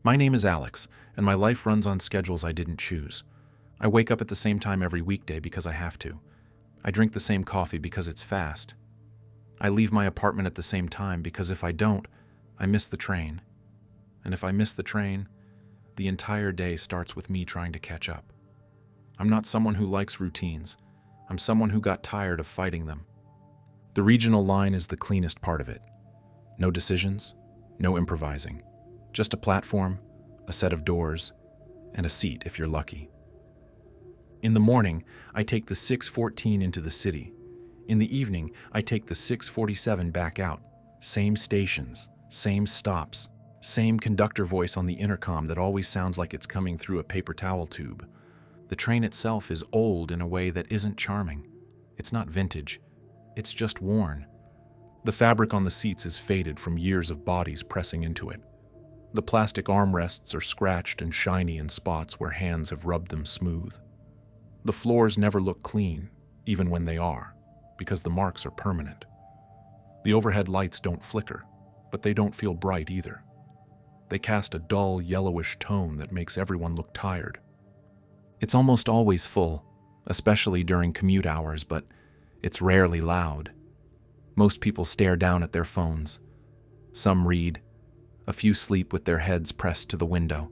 My name is Alex, and my life runs on schedules I didn't choose. I wake up at the same time every weekday because I have to. I drink the same coffee because it's fast. I leave my apartment at the same time because if I don't, I miss the train. And if I miss the train, the entire day starts with me trying to catch up. I'm not someone who likes routines. I'm someone who got tired of fighting them. The regional line is the cleanest part of it. No decisions, no improvising. Just a platform, a set of doors, and a seat if you're lucky. In the morning, I take the 6:14 into the city. In the evening, I take the 6:47 back out. Same stations, same stops, same conductor voice on the intercom that always sounds like it's coming through a paper towel tube. The train itself is old in a way that isn't charming. It's not vintage. It's just worn. The fabric on the seats is faded from years of bodies pressing into it. The plastic armrests are scratched and shiny in spots where hands have rubbed them smooth. The floors never look clean, even when they are, because the marks are permanent. The overhead lights don't flicker, but they don't feel bright either. They cast a dull, yellowish tone that makes everyone look tired. It's almost always full, especially during commute hours, but it's rarely loud. Most people stare down at their phones. Some read. A few sleep with their heads pressed to the window.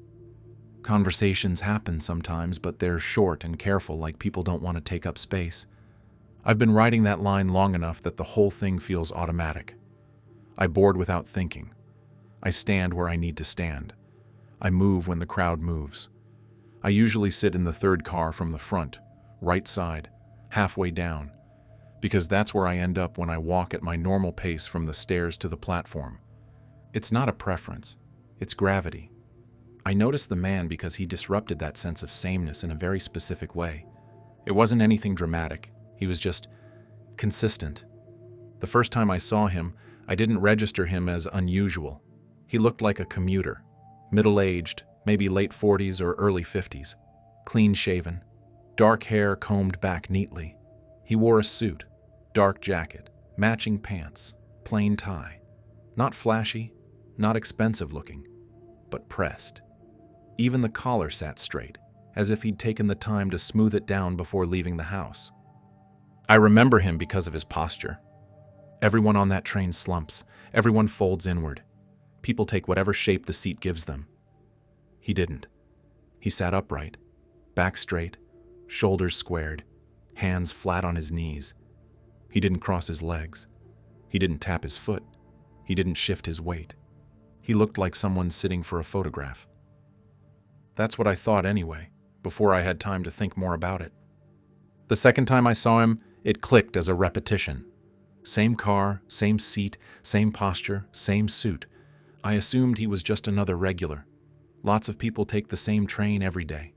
Conversations happen sometimes, but they're short and careful, like people don't want to take up space. I've been riding that line long enough that the whole thing feels automatic. I board without thinking. I stand where I need to stand. I move when the crowd moves. I usually sit in the third car from the front, right side, halfway down, because that's where I end up when I walk at my normal pace from the stairs to the platform. It's not a preference, it's gravity. I noticed the man because he disrupted that sense of sameness in a very specific way. It wasn't anything dramatic, he was just consistent. The first time I saw him, I didn't register him as unusual. He looked like a commuter, middle-aged, maybe late 40s or early 50s, clean-shaven, dark hair combed back neatly. He wore a suit, dark jacket, matching pants, plain tie. Not flashy, not expensive looking, but pressed. Even the collar sat straight, as if he'd taken the time to smooth it down before leaving the house. I remember him because of his posture. Everyone on that train slumps, everyone folds inward. People take whatever shape the seat gives them. He didn't. He sat upright, back straight, shoulders squared, hands flat on his knees. He didn't cross his legs. He didn't tap his foot. He didn't shift his weight. He looked like someone sitting for a photograph. That's what I thought anyway, before I had time to think more about it. The second time I saw him, it clicked as a repetition. Same car, same seat, same posture, same suit. I assumed he was just another regular. Lots of people take the same train every day.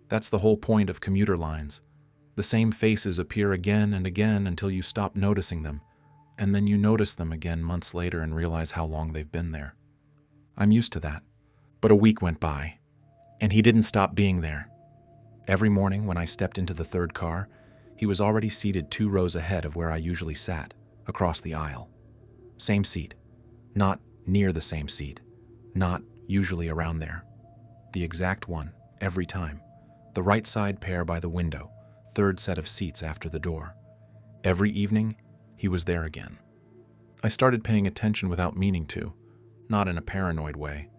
That's the whole point of commuter lines. The same faces appear again and again until you stop noticing them, and then you notice them again months later and realize how long they've been there. I'm used to that. But a week went by, and he didn't stop being there. Every morning when I stepped into the third car, he was already seated 2 rows ahead of where I usually sat, across the aisle. Same seat. Not near the same seat. Not usually around there. The exact one, every time. The right side pair by the window, third set of seats after the door. Every evening, he was there again. I started paying attention without meaning to, not in a paranoid way.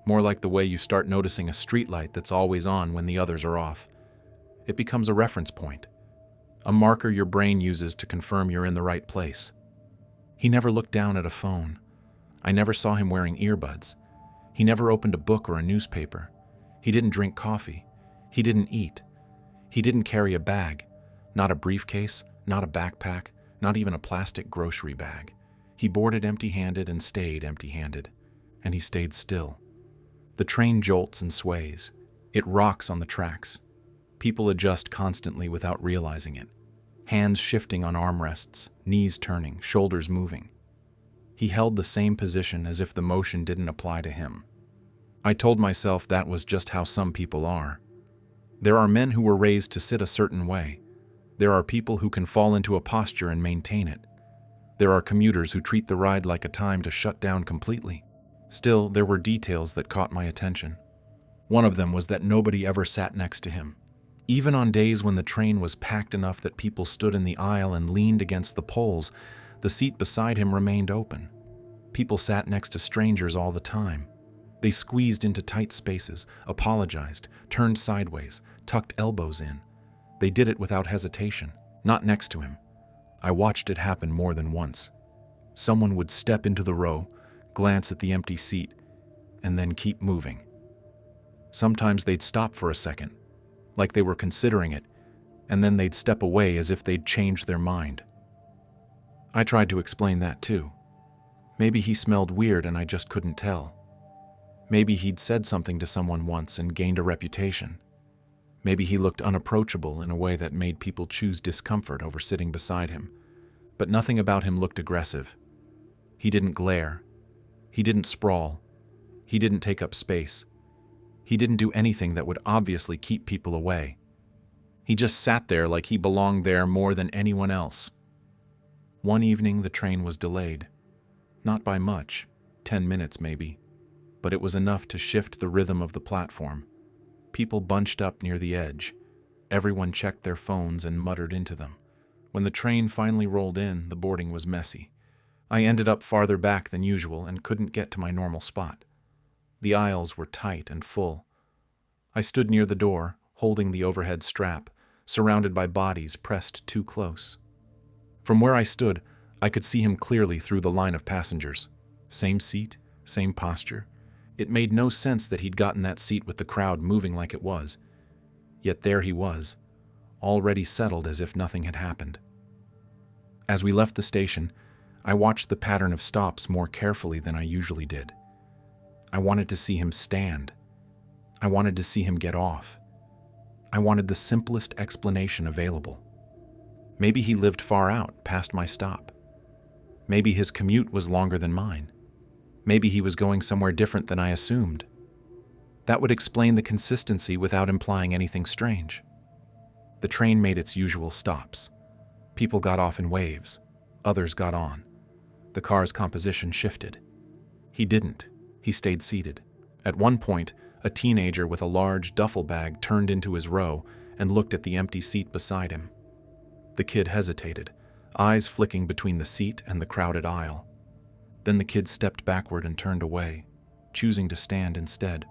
More like the way you start noticing a streetlight that's always on when the others are off. It becomes a reference point, a marker your brain uses to confirm you're in the right place. He never looked down at a phone. I never saw him wearing earbuds. He never opened a book or a newspaper. He didn't drink coffee. He didn't eat. He didn't carry a bag, not a briefcase, not a backpack, not even a plastic grocery bag. He boarded empty-handed and stayed empty-handed, and he stayed still. The train jolts and sways. It rocks on the tracks. People adjust constantly without realizing it. Hands shifting on armrests, knees turning, shoulders moving. He held the same position as if the motion didn't apply to him. I told myself that was just how some people are. There are men who were raised to sit a certain way. There are people who can fall into a posture and maintain it. There are commuters who treat the ride like a time to shut down completely. Still, there were details that caught my attention. One of them was that nobody ever sat next to him. Even on days when the train was packed enough that people stood in the aisle and leaned against the poles, the seat beside him remained open. People sat next to strangers all the time. They squeezed into tight spaces, apologized, turned sideways, tucked elbows in. They did it without hesitation, not next to him. I watched it happen more than once. Someone would step into the row, glance at the empty seat, and then keep moving. Sometimes they'd stop for a second, like they were considering it, and then they'd step away as if they'd changed their mind. I tried to explain that too. Maybe he smelled weird and I just couldn't tell. Maybe he'd said something to someone once and gained a reputation. Maybe he looked unapproachable in a way that made people choose discomfort over sitting beside him. But nothing about him looked aggressive. He didn't glare. He didn't sprawl. He didn't take up space. He didn't do anything that would obviously keep people away. He just sat there like he belonged there more than anyone else. One evening, the train was delayed. Not by much, 10 minutes maybe, but it was enough to shift the rhythm of the platform. People bunched up near the edge. Everyone checked their phones and muttered into them. When the train finally rolled in, the boarding was messy. I ended up farther back than usual and couldn't get to my normal spot. The aisles were tight and full. I stood near the door, holding the overhead strap, surrounded by bodies pressed too close. From where I stood, I could see him clearly through the line of passengers. Same seat, same posture. It made no sense that he'd gotten that seat with the crowd moving like it was. Yet there he was, already settled as if nothing had happened. As we left the station, I watched the pattern of stops more carefully than I usually did. I wanted to see him stand. I wanted to see him get off. I wanted the simplest explanation available. Maybe he lived far out, past my stop. Maybe his commute was longer than mine. Maybe he was going somewhere different than I assumed. That would explain the consistency without implying anything strange. The train made its usual stops. People got off in waves. Others got on. The car's composition shifted. He didn't. He stayed seated. At one point, a teenager with a large duffel bag turned into his row and looked at the empty seat beside him. The kid hesitated, eyes flicking between the seat and the crowded aisle. Then the kid stepped backward and turned away, choosing to stand instead.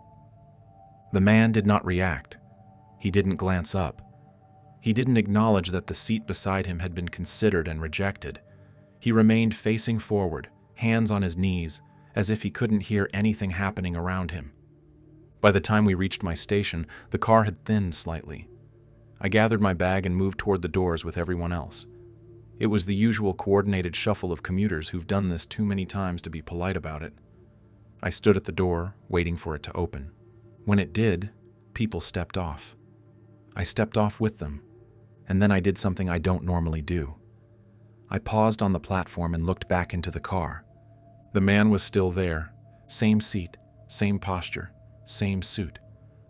The man did not react. He didn't glance up. He didn't acknowledge that the seat beside him had been considered and rejected. He remained facing forward, hands on his knees, as if he couldn't hear anything happening around him. By the time we reached my station, the car had thinned slightly. I gathered my bag and moved toward the doors with everyone else. It was the usual coordinated shuffle of commuters who've done this too many times to be polite about it. I stood at the door, waiting for it to open. When it did, people stepped off. I stepped off with them, and then I did something I don't normally do. I paused on the platform and looked back into the car. The man was still there, same seat, same posture, same suit.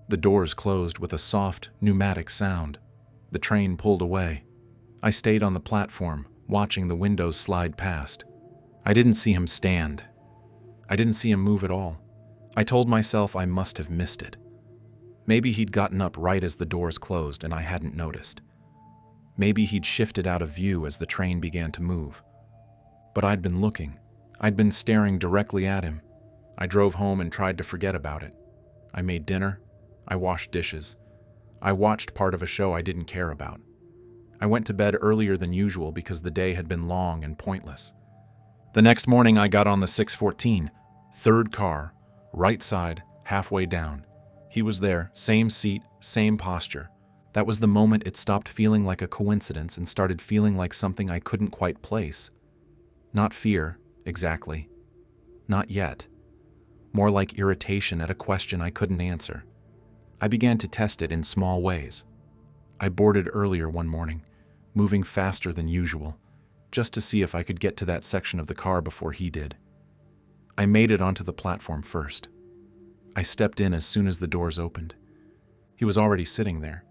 The doors closed with a soft, pneumatic sound. The train pulled away. I stayed on the platform, watching the windows slide past. I didn't see him stand. I didn't see him move at all. I told myself I must have missed it. Maybe he'd gotten up right as the doors closed and I hadn't noticed. Maybe he'd shifted out of view as the train began to move. But I'd been looking. I'd been staring directly at him. I drove home and tried to forget about it. I made dinner. I washed dishes. I watched part of a show I didn't care about. I went to bed earlier than usual because the day had been long and pointless. The next morning I got on the 614, third car, right side, halfway down. He was there, same seat, same posture. That was the moment it stopped feeling like a coincidence and started feeling like something I couldn't quite place. Not fear, exactly. Not yet. More like irritation at a question I couldn't answer. I began to test it in small ways. I boarded earlier one morning, moving faster than usual, just to see if I could get to that section of the car before he did. I made it onto the platform first. I stepped in as soon as the doors opened. He was already sitting there.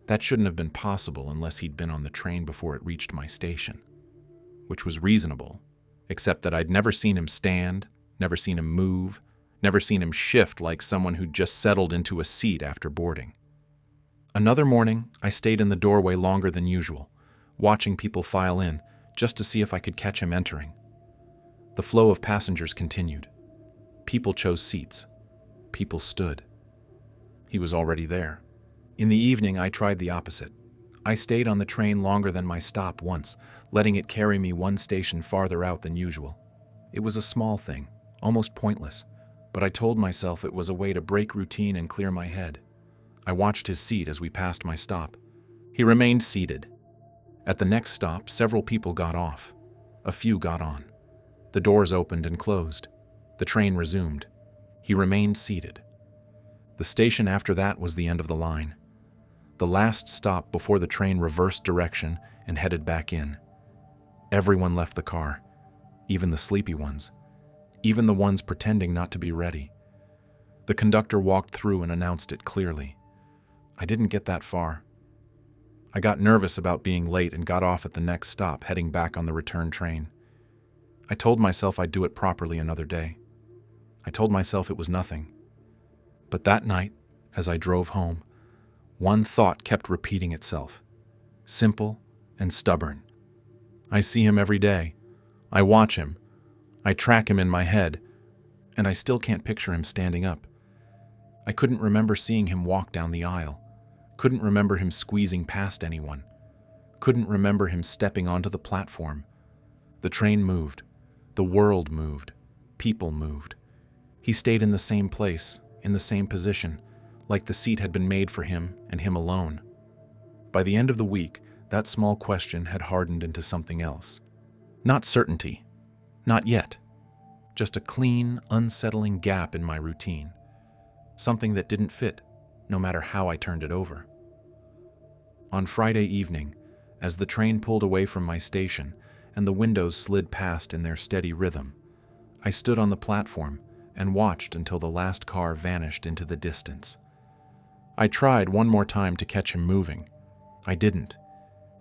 That shouldn't have been possible unless he'd been on the train before it reached my station, which was reasonable, except that I'd never seen him stand, never seen him move, Never seen him shift like someone who'd just settled into a seat after boarding. Another morning, I stayed in the doorway longer than usual, watching people file in, just to see if I could catch him entering. The flow of passengers continued. People chose seats. People stood. He was already there. In the evening, I tried the opposite. I stayed on the train longer than my stop once, letting it carry me one station farther out than usual. It was a small thing, almost pointless, but I told myself it was a way to break routine and clear my head. I watched his seat as we passed my stop. He remained seated. At the next stop, several people got off. A few got on. The doors opened and closed. The train resumed. He remained seated. The station after that was the end of the line. The last stop before the train reversed direction and headed back in. Everyone left the car, even the sleepy ones, even the ones pretending not to be ready. The conductor walked through and announced it clearly. I didn't get that far. I got nervous about being late and got off at the next stop, heading back on the return train. I told myself I'd do it properly another day. I told myself it was nothing. But that night, as I drove home, one thought kept repeating itself, simple and stubborn. I see him every day. I watch him. I track him in my head, and I still can't picture him standing up. I couldn't remember seeing him walk down the aisle. Couldn't remember him squeezing past anyone. Couldn't remember him stepping onto the platform. The train moved. The world moved. People moved. He stayed in the same place, in the same position, like the seat had been made for him and him alone. By the end of the week, that small question had hardened into something else. Not certainty. Not yet. Just a clean, unsettling gap in my routine. Something that didn't fit, no matter how I turned it over. On Friday evening, as the train pulled away from my station and the windows slid past in their steady rhythm, I stood on the platform and watched until the last car vanished into the distance. I tried one more time to catch him moving. I didn't.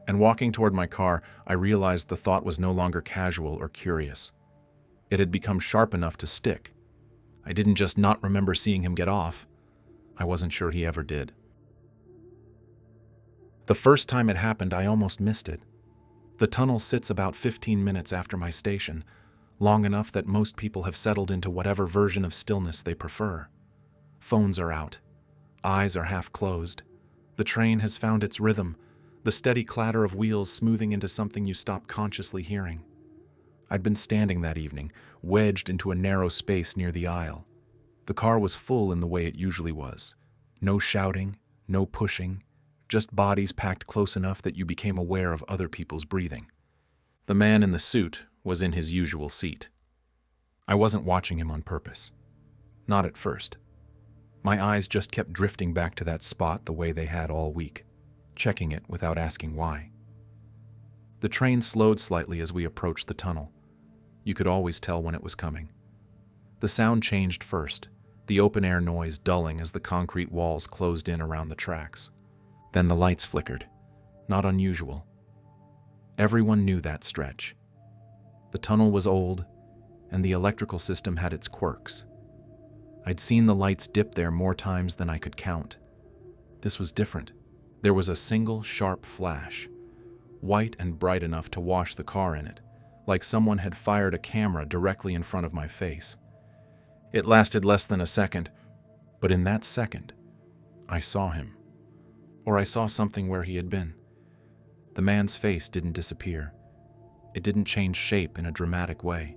And walking toward my car, I realized the thought was no longer casual or curious. It had become sharp enough to stick. I didn't just not remember seeing him get off. I wasn't sure he ever did. The first time it happened, I almost missed it. The tunnel sits about 15 minutes after my station, long enough that most people have settled into whatever version of stillness they prefer. Phones are out. Eyes are half closed. The train has found its rhythm, the steady clatter of wheels smoothing into something you stop consciously hearing. I'd been standing that evening, wedged into a narrow space near the aisle. The car was full in the way it usually was. No shouting, no pushing, just bodies packed close enough that you became aware of other people's breathing. The man in the suit was in his usual seat. I wasn't watching him on purpose. Not at first. My eyes just kept drifting back to that spot the way they had all week, checking it without asking why. The train slowed slightly as we approached the tunnel. You could always tell when it was coming. The sound changed first, the open-air noise dulling as the concrete walls closed in around the tracks. Then the lights flickered. Not unusual. Everyone knew that stretch. The tunnel was old, and the electrical system had its quirks. I'd seen the lights dip there more times than I could count. This was different. There was a single sharp flash, white and bright enough to wash the car in it, like someone had fired a camera directly in front of my face. It lasted less than a second, but in that second, I saw him. Or I saw something where he had been. The man's face didn't disappear. It didn't change shape in a dramatic way.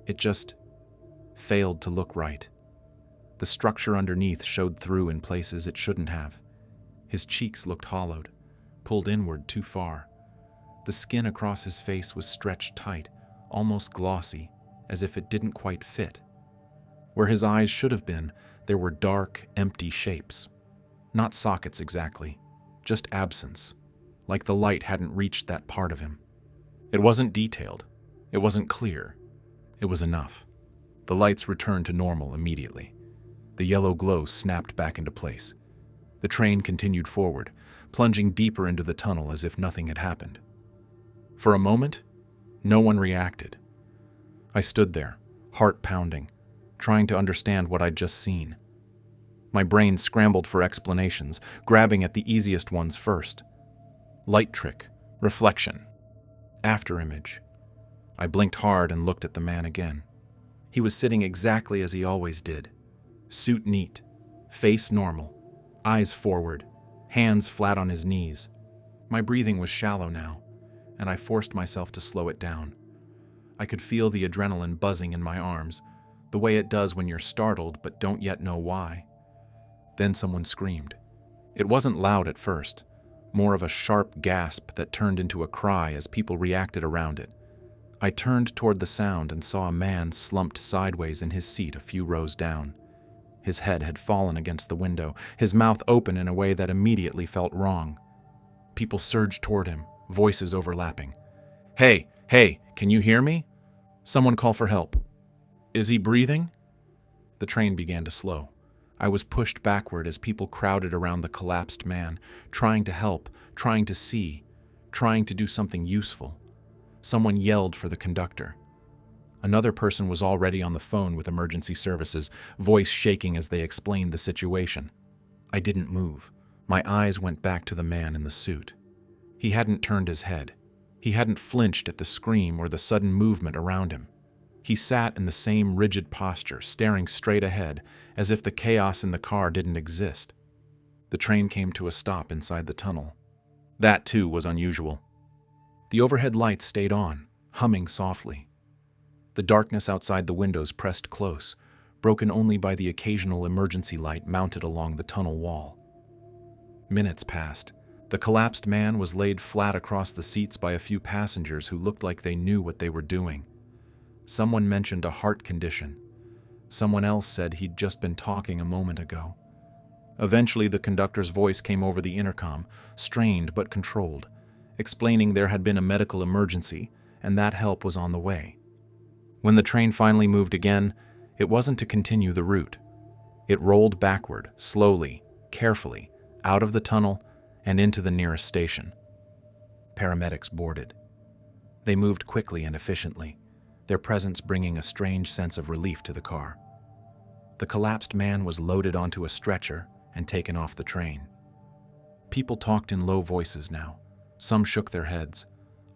It just failed to look right. The structure underneath showed through in places it shouldn't have. His cheeks looked hollowed, pulled inward too far. The skin across his face was stretched tight, almost glossy, as if it didn't quite fit. Where his eyes should have been, there were dark, empty shapes. Not sockets exactly, just absence, like the light hadn't reached that part of him. It wasn't detailed. It wasn't clear. It was enough. The lights returned to normal immediately. The yellow glow snapped back into place. The train continued forward, plunging deeper into the tunnel as if nothing had happened. For a moment, no one reacted. I stood there, heart pounding, trying to understand what I'd just seen. My brain scrambled for explanations, grabbing at the easiest ones first. Light trick, reflection, afterimage. I blinked hard and looked at the man again. He was sitting exactly as he always did. Suit neat, face normal, eyes forward, hands flat on his knees. My breathing was shallow now, and I forced myself to slow it down. I could feel the adrenaline buzzing in my arms, the way it does when you're startled but don't yet know why. Then someone screamed. It wasn't loud at first, more of a sharp gasp that turned into a cry as people reacted around it. I turned toward the sound and saw a man slumped sideways in his seat a few rows down. His head had fallen against the window, his mouth open in a way that immediately felt wrong. People surged toward him, voices overlapping. Hey, can you hear me? Someone call for help. Is he breathing? The train began to slow. I was pushed backward as people crowded around the collapsed man, trying to help, trying to see, trying to do something useful. Someone yelled for the conductor. Another person was already on the phone with emergency services, voice shaking as they explained the situation. I didn't move. My eyes went back to the man in the suit. He hadn't turned his head. He hadn't flinched at the scream or the sudden movement around him. He sat in the same rigid posture, staring straight ahead, as if the chaos in the car didn't exist. The train came to a stop inside the tunnel. That, too, was unusual. The overhead lights stayed on, humming softly. The darkness outside the windows pressed close, broken only by the occasional emergency light mounted along the tunnel wall. Minutes passed. The collapsed man was laid flat across the seats by a few passengers who looked like they knew what they were doing. Someone mentioned a heart condition. Someone else said he'd just been talking a moment ago. Eventually, the conductor's voice came over the intercom, strained but controlled, explaining there had been a medical emergency and that help was on the way. When the train finally moved again, it wasn't to continue the route. It rolled backward, slowly, carefully, out of the tunnel and into the nearest station. Paramedics boarded. They moved quickly and efficiently, their presence bringing a strange sense of relief to the car. The collapsed man was loaded onto a stretcher and taken off the train. People talked in low voices now. Some shook their heads.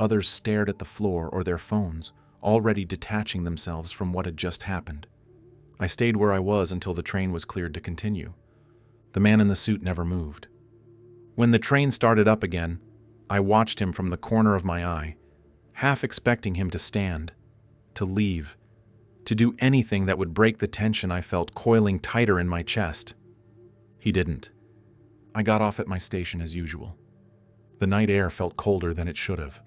Others stared at the floor or their phones, already detaching themselves from what had just happened. I stayed where I was until the train was cleared to continue. The man in the suit never moved. When the train started up again, I watched him from the corner of my eye, half expecting him to stand, to leave, to do anything that would break the tension I felt coiling tighter in my chest. He didn't. I got off at my station as usual. The night air felt colder than it should have.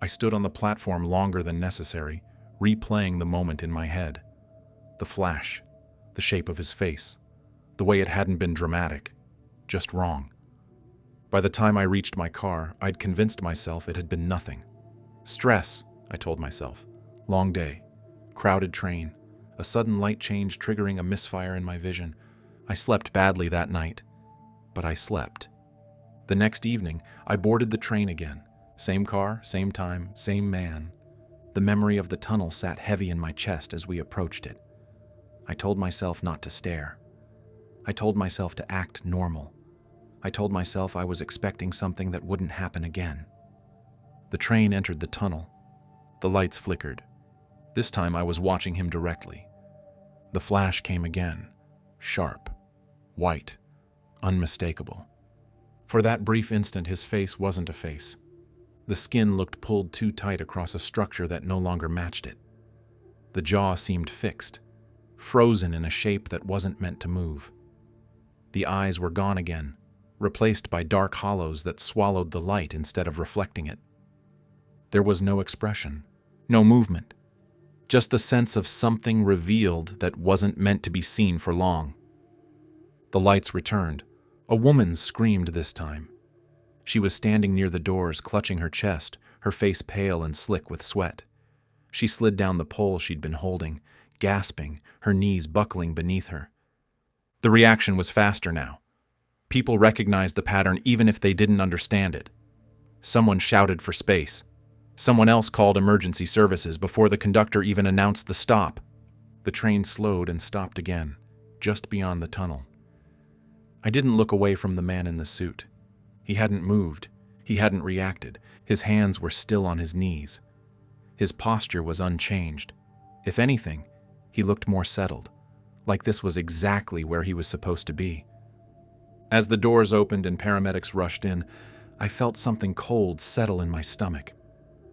I stood on the platform longer than necessary, replaying the moment in my head. The flash, the shape of his face, the way it hadn't been dramatic, just wrong. By the time I reached my car, I'd convinced myself it had been nothing. Stress, I told myself. Long day, crowded train, a sudden light change triggering a misfire in my vision. I slept badly that night, but I slept. The next evening, I boarded the train again. Same car, same time, same man. The memory of the tunnel sat heavy in my chest as we approached it. I told myself not to stare. I told myself to act normal. I told myself I was expecting something that wouldn't happen again. The train entered the tunnel. The lights flickered. This time I was watching him directly. The flash came again, sharp, white, unmistakable. For that brief instant, his face wasn't a face. The skin looked pulled too tight across a structure that no longer matched it. The jaw seemed fixed, frozen in a shape that wasn't meant to move. The eyes were gone again, replaced by dark hollows that swallowed the light instead of reflecting it. There was no expression, no movement, just the sense of something revealed that wasn't meant to be seen for long. The lights returned. A woman screamed this time. She was standing near the doors, clutching her chest, her face pale and slick with sweat. She slid down the pole she'd been holding, gasping, her knees buckling beneath her. The reaction was faster now. People recognized the pattern even if they didn't understand it. Someone shouted for space. Someone else called emergency services before the conductor even announced the stop. The train slowed and stopped again, just beyond the tunnel. I didn't look away from the man in the suit. He hadn't moved. He hadn't reacted. His hands were still on his knees. His posture was unchanged. If anything, he looked more settled, like this was exactly where he was supposed to be. As the doors opened and paramedics rushed in, I felt something cold settle in my stomach.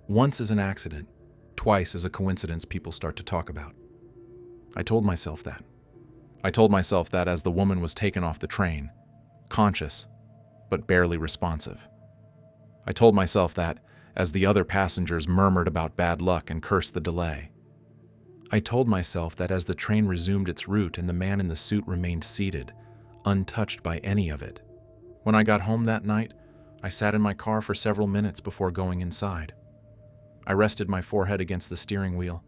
Once as an accident, twice as a coincidence people start to talk about. I told myself that. I told myself that as the woman was taken off the train, conscious, but barely responsive. I told myself that as the other passengers murmured about bad luck and cursed the delay. I told myself that as the train resumed its route and the man in the suit remained seated, untouched by any of it. When I got home that night, I sat in my car for several minutes before going inside. I rested my forehead against the steering wheel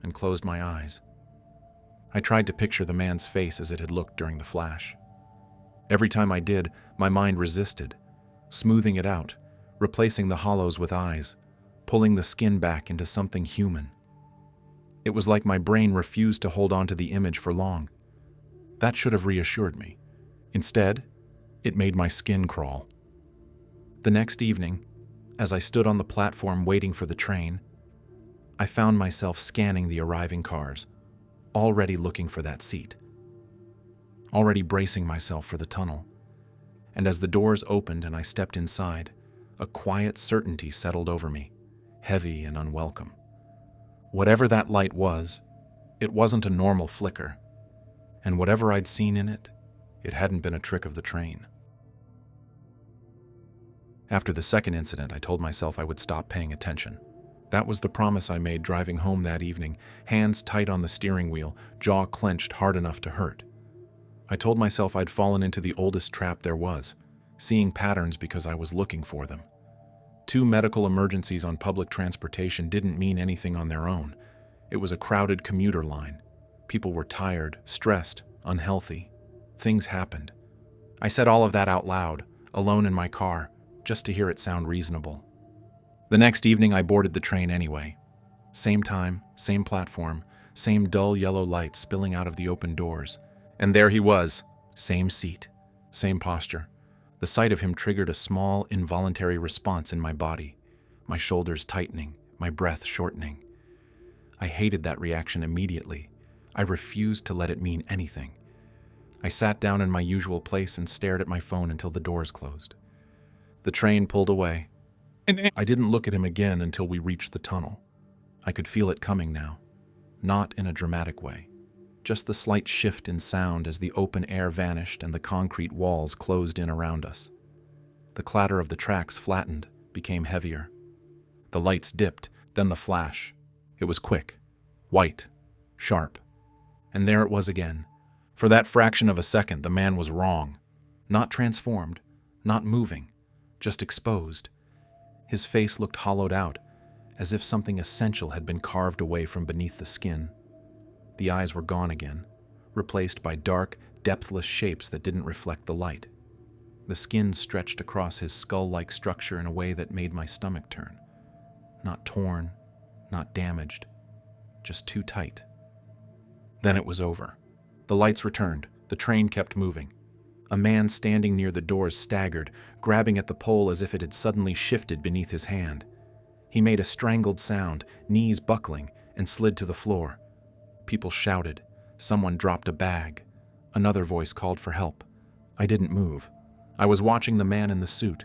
and closed my eyes. I tried to picture the man's face as it had looked during the flash. Every time I did, my mind resisted, smoothing it out, replacing the hollows with eyes, pulling the skin back into something human. It was like my brain refused to hold on to the image for long. That should have reassured me. Instead, it made my skin crawl. The next evening, as I stood on the platform waiting for the train, I found myself scanning the arriving cars, already looking for that seat, already bracing myself for the tunnel. And as the doors opened and I stepped inside, a quiet certainty settled over me, heavy and unwelcome. Whatever that light was, it wasn't a normal flicker, and whatever I'd seen in it, it hadn't been a trick of the train. After the second incident, I told myself I would stop paying attention. That was the promise I made driving home that evening, hands tight on the steering wheel, jaw clenched hard enough to hurt. I told myself I'd fallen into the oldest trap there was, seeing patterns because I was looking for them. 2 medical emergencies on public transportation didn't mean anything on their own. It was a crowded commuter line. People were tired, stressed, unhealthy. Things happened. I said all of that out loud, alone in my car, just to hear it sound reasonable. The next evening I boarded the train anyway. Same time, same platform, same dull yellow light spilling out of the open doors. And there he was, same seat, same posture. The sight of him triggered a small, involuntary response in my body, my shoulders tightening, my breath shortening. I hated that reaction immediately. I refused to let it mean anything. I sat down in my usual place and stared at my phone until the doors closed. The train pulled away. I didn't look at him again until we reached the tunnel. I could feel it coming now, not in a dramatic way. Just the slight shift in sound as the open air vanished and the concrete walls closed in around us. The clatter of the tracks flattened, became heavier. The lights dipped, then the flash. It was quick, white, sharp. And there it was again. For that fraction of a second, the man was wrong. Not transformed, not moving, just exposed. His face looked hollowed out, as if something essential had been carved away from beneath the skin. The eyes were gone again, replaced by dark, depthless shapes that didn't reflect the light. The skin stretched across his skull-like structure in a way that made my stomach turn. Not torn, not damaged, just too tight. Then it was over. The lights returned. The train kept moving. A man standing near the doors staggered, grabbing at the pole as if it had suddenly shifted beneath his hand. He made a strangled sound, knees buckling, and slid to the floor. People shouted. Someone dropped a bag. Another voice called for help. I didn't move. I was watching the man in the suit.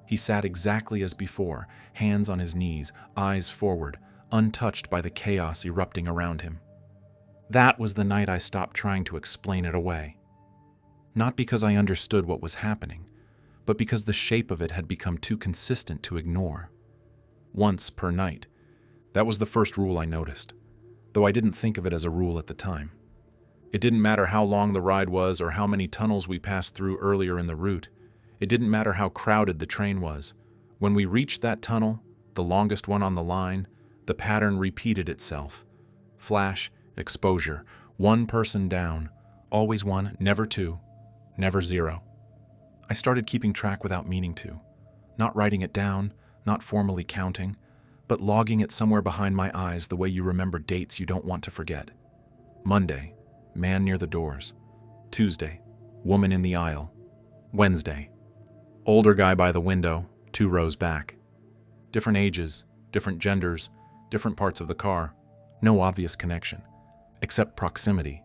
He sat exactly as before, hands on his knees, eyes forward, untouched by the chaos erupting around him. That was the night I stopped trying to explain it away. Not because I understood what was happening, but because the shape of it had become too consistent to ignore. Once per night. That was the first rule I noticed, though I didn't think of it as a rule at the time. It didn't matter how long the ride was or how many tunnels we passed through earlier in the route. It didn't matter how crowded the train was. When we reached that tunnel, the longest one on the line, the pattern repeated itself. Flash, exposure, one person down, always one, never two, never zero. I started keeping track without meaning to, not writing it down, not formally counting, but logging it somewhere behind my eyes the way you remember dates you don't want to forget. Monday, man near the doors. Tuesday, woman in the aisle. Wednesday, older guy by the window, 2 rows back. Different ages, different genders, different parts of the car. No obvious connection, except proximity.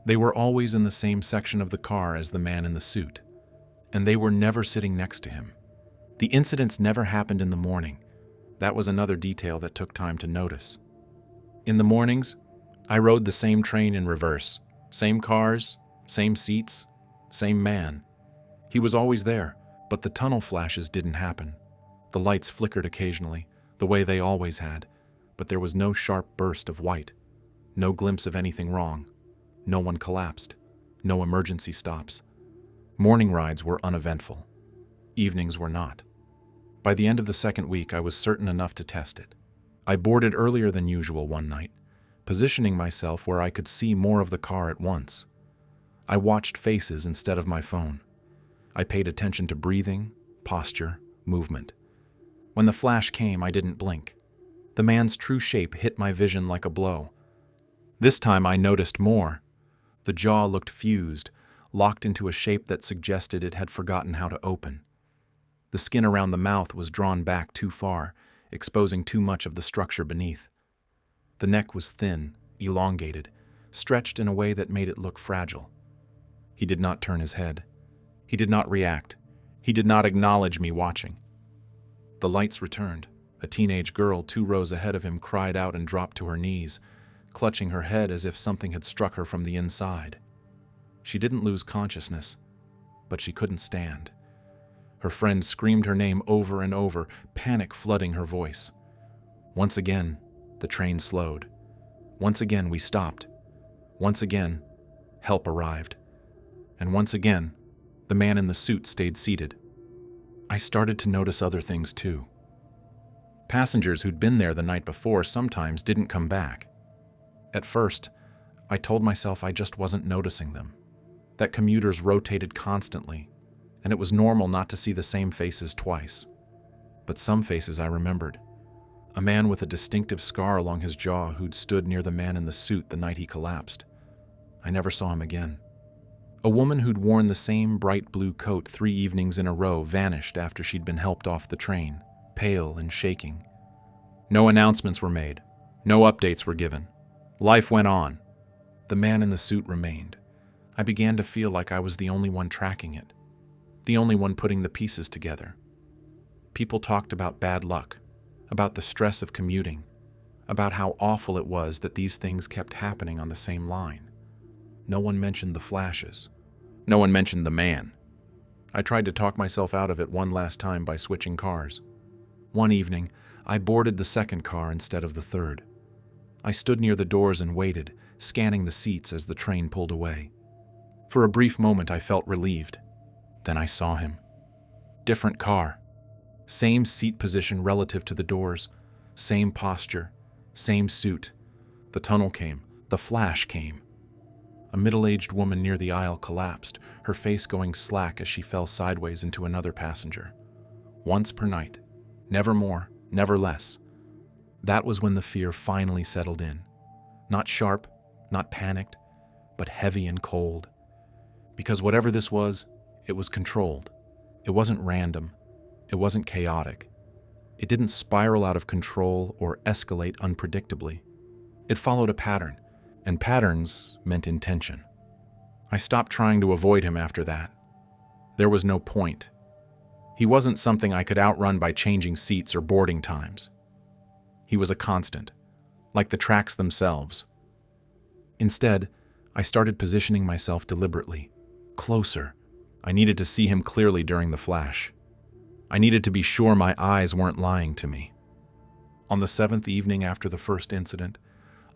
They were always in the same section of the car as the man in the suit, and they were never sitting next to him. The incidents never happened in the morning. That was another detail that took time to notice. In the mornings, I rode the same train in reverse. Same cars, same seats, same man. He was always there, but the tunnel flashes didn't happen. The lights flickered occasionally, the way they always had, but there was no sharp burst of white, no glimpse of anything wrong. No one collapsed, no emergency stops. Morning rides were uneventful. Evenings were not. By the end of the second week, I was certain enough to test it. I boarded earlier than usual one night, positioning myself where I could see more of the car at once. I watched faces instead of my phone. I paid attention to breathing, posture, movement. When the flash came, I didn't blink. The man's true shape hit my vision like a blow. This time I noticed more. The jaw looked fused, locked into a shape that suggested it had forgotten how to open. The skin around the mouth was drawn back too far, exposing too much of the structure beneath. The neck was thin, elongated, stretched in a way that made it look fragile. He did not turn his head. He did not react. He did not acknowledge me watching. The lights returned. A teenage girl 2 rows ahead of him cried out and dropped to her knees, clutching her head as if something had struck her from the inside. She didn't lose consciousness, but she couldn't stand. Her friend screamed her name over and over, panic flooding her voice. Once again, the train slowed. Once again, we stopped. Once again, help arrived. And once again, the man in the suit stayed seated. I started to notice other things too. Passengers who'd been there the night before sometimes didn't come back. At first, I told myself I just wasn't noticing them, that commuters rotated constantly, and it was normal not to see the same faces twice. But some faces I remembered. A man with a distinctive scar along his jaw who'd stood near the man in the suit the night he collapsed. I never saw him again. A woman who'd worn the same bright blue coat 3 evenings in a row vanished after she'd been helped off the train, pale and shaking. No announcements were made. No updates were given. Life went on. The man in the suit remained. I began to feel like I was the only one tracking it, the only one putting the pieces together. People talked about bad luck, about the stress of commuting, about how awful it was that these things kept happening on the same line. No one mentioned the flashes. No one mentioned the man. I tried to talk myself out of it one last time by switching cars. One evening, I boarded the second car instead of the third. I stood near the doors and waited, scanning the seats as the train pulled away. For a brief moment, I felt relieved. Then I saw him. Different car. Same seat position relative to the doors. Same posture. Same suit. The tunnel came. The flash came. A middle-aged woman near the aisle collapsed, her face going slack as she fell sideways into another passenger. Once per night. Never more, never less. That was when the fear finally settled in. Not sharp, not panicked, but heavy and cold. Because whatever this was, it was controlled. It wasn't random. It wasn't chaotic. It didn't spiral out of control or escalate unpredictably. It followed a pattern, and patterns meant intention. I stopped trying to avoid him after that. There was no point. He wasn't something I could outrun by changing seats or boarding times. He was a constant, like the tracks themselves. Instead, I started positioning myself deliberately, closer. I needed to see him clearly during the flash. I needed to be sure my eyes weren't lying to me. On the 7th evening after the first incident,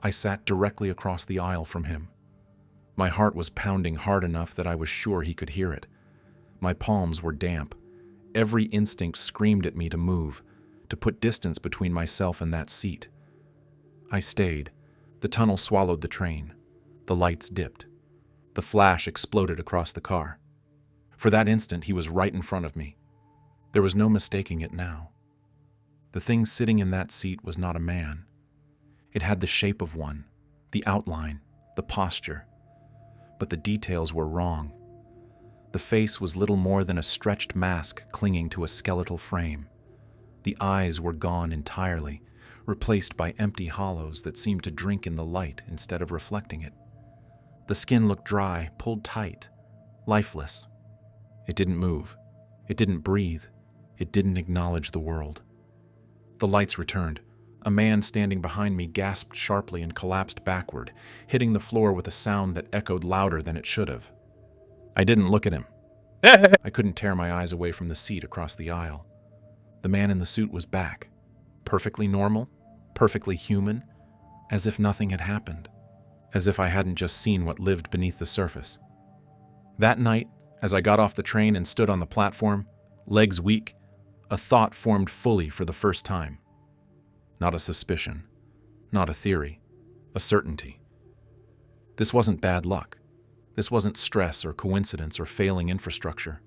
I sat directly across the aisle from him. My heart was pounding hard enough that I was sure he could hear it. My palms were damp. Every instinct screamed at me to move, to put distance between myself and that seat. I stayed. The tunnel swallowed the train. The lights dipped. The flash exploded across the car. For that instant, he was right in front of me. There was no mistaking it now. The thing sitting in that seat was not a man. It had the shape of one, the outline, the posture. But the details were wrong. The face was little more than a stretched mask clinging to a skeletal frame. The eyes were gone entirely, replaced by empty hollows that seemed to drink in the light instead of reflecting it. The skin looked dry, pulled tight, lifeless. It didn't move. It didn't breathe. It didn't acknowledge the world. The lights returned. A man standing behind me gasped sharply and collapsed backward, hitting the floor with a sound that echoed louder than it should have. I didn't look at him. I couldn't tear my eyes away from the seat across the aisle. The man in the suit was back, perfectly normal, perfectly human, as if nothing had happened, as if I hadn't just seen what lived beneath the surface. That night, as I got off the train and stood on the platform, legs weak, a thought formed fully for the first time. Not a suspicion, not a theory, a certainty. This wasn't bad luck. This wasn't stress or coincidence or failing infrastructure.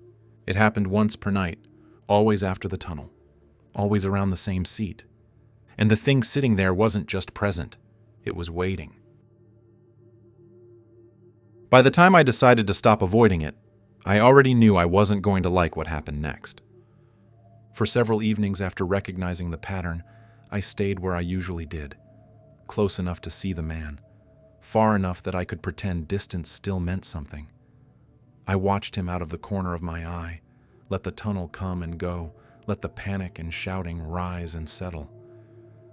It happened once per night, always after the tunnel, always around the same seat. And the thing sitting there wasn't just present, it was waiting. By the time I decided to stop avoiding it, I already knew I wasn't going to like what happened next. For several evenings after recognizing the pattern, I stayed where I usually did, close enough to see the man, far enough that I could pretend distance still meant something. I watched him out of the corner of my eye, let the tunnel come and go, let the panic and shouting rise and settle.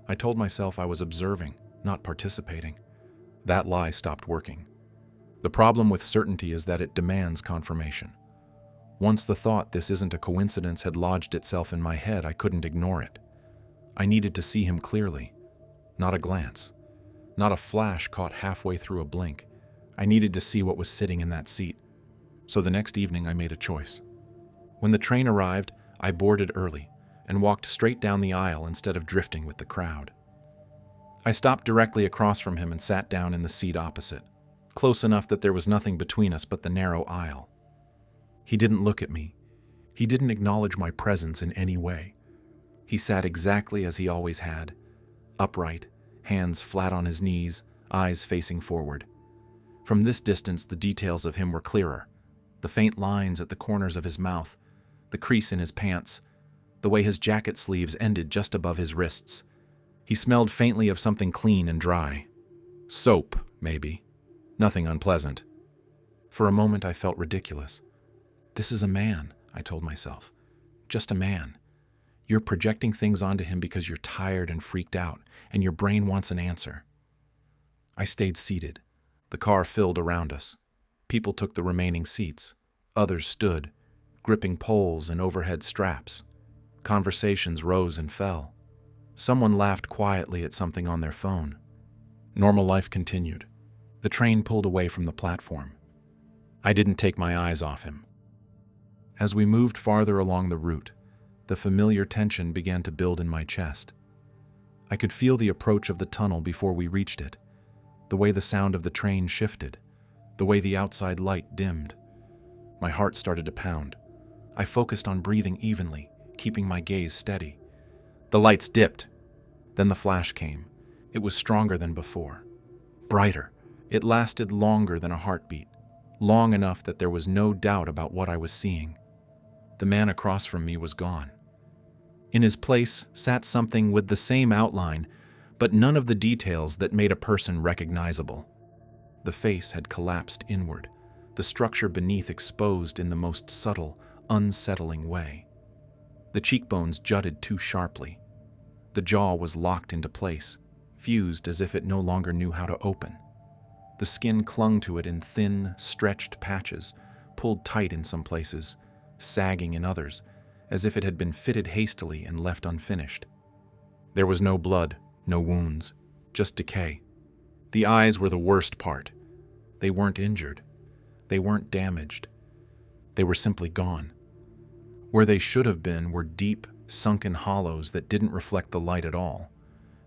I told myself I was observing, not participating. That lie stopped working. The problem with certainty is that it demands confirmation. Once the thought this isn't a coincidence had lodged itself in my head, I couldn't ignore it. I needed to see him clearly, not a glance, not a flash caught halfway through a blink. I needed to see what was sitting in that seat. So the next evening I made a choice. When the train arrived, I boarded early and walked straight down the aisle instead of drifting with the crowd. I stopped directly across from him and sat down in the seat opposite, close enough that there was nothing between us but the narrow aisle. He didn't look at me. He didn't acknowledge my presence in any way. He sat exactly as he always had, upright, hands flat on his knees, eyes facing forward. From this distance, the details of him were clearer. The faint lines at the corners of his mouth, the crease in his pants, the way his jacket sleeves ended just above his wrists. He smelled faintly of something clean and dry. Soap, maybe. Nothing unpleasant. For a moment, I felt ridiculous. This is a man, I told myself. Just a man. You're projecting things onto him because you're tired and freaked out, and your brain wants an answer. I stayed seated. The car filled around us. People took the remaining seats. Others stood, gripping poles and overhead straps. Conversations rose and fell. Someone laughed quietly at something on their phone. Normal life continued. The train pulled away from the platform. I didn't take my eyes off him. As we moved farther along the route, the familiar tension began to build in my chest. I could feel the approach of the tunnel before we reached it, the way the sound of the train shifted, the way the outside light dimmed. My heart started to pound. I focused on breathing evenly, keeping my gaze steady. The lights dipped. Then the flash came. It was stronger than before. Brighter. It lasted longer than a heartbeat, long enough that there was no doubt about what I was seeing. The man across from me was gone. In his place sat something with the same outline, but none of the details that made a person recognizable. The face had collapsed inward, the structure beneath exposed in the most subtle, unsettling way. The cheekbones jutted too sharply. The jaw was locked into place, fused as if it no longer knew how to open. The skin clung to it in thin, stretched patches, pulled tight in some places, sagging in others, as if it had been fitted hastily and left unfinished. There was no blood, no wounds, just decay. The eyes were the worst part. They weren't injured. They weren't damaged. They were simply gone. Where they should have been were deep, sunken hollows that didn't reflect the light at all.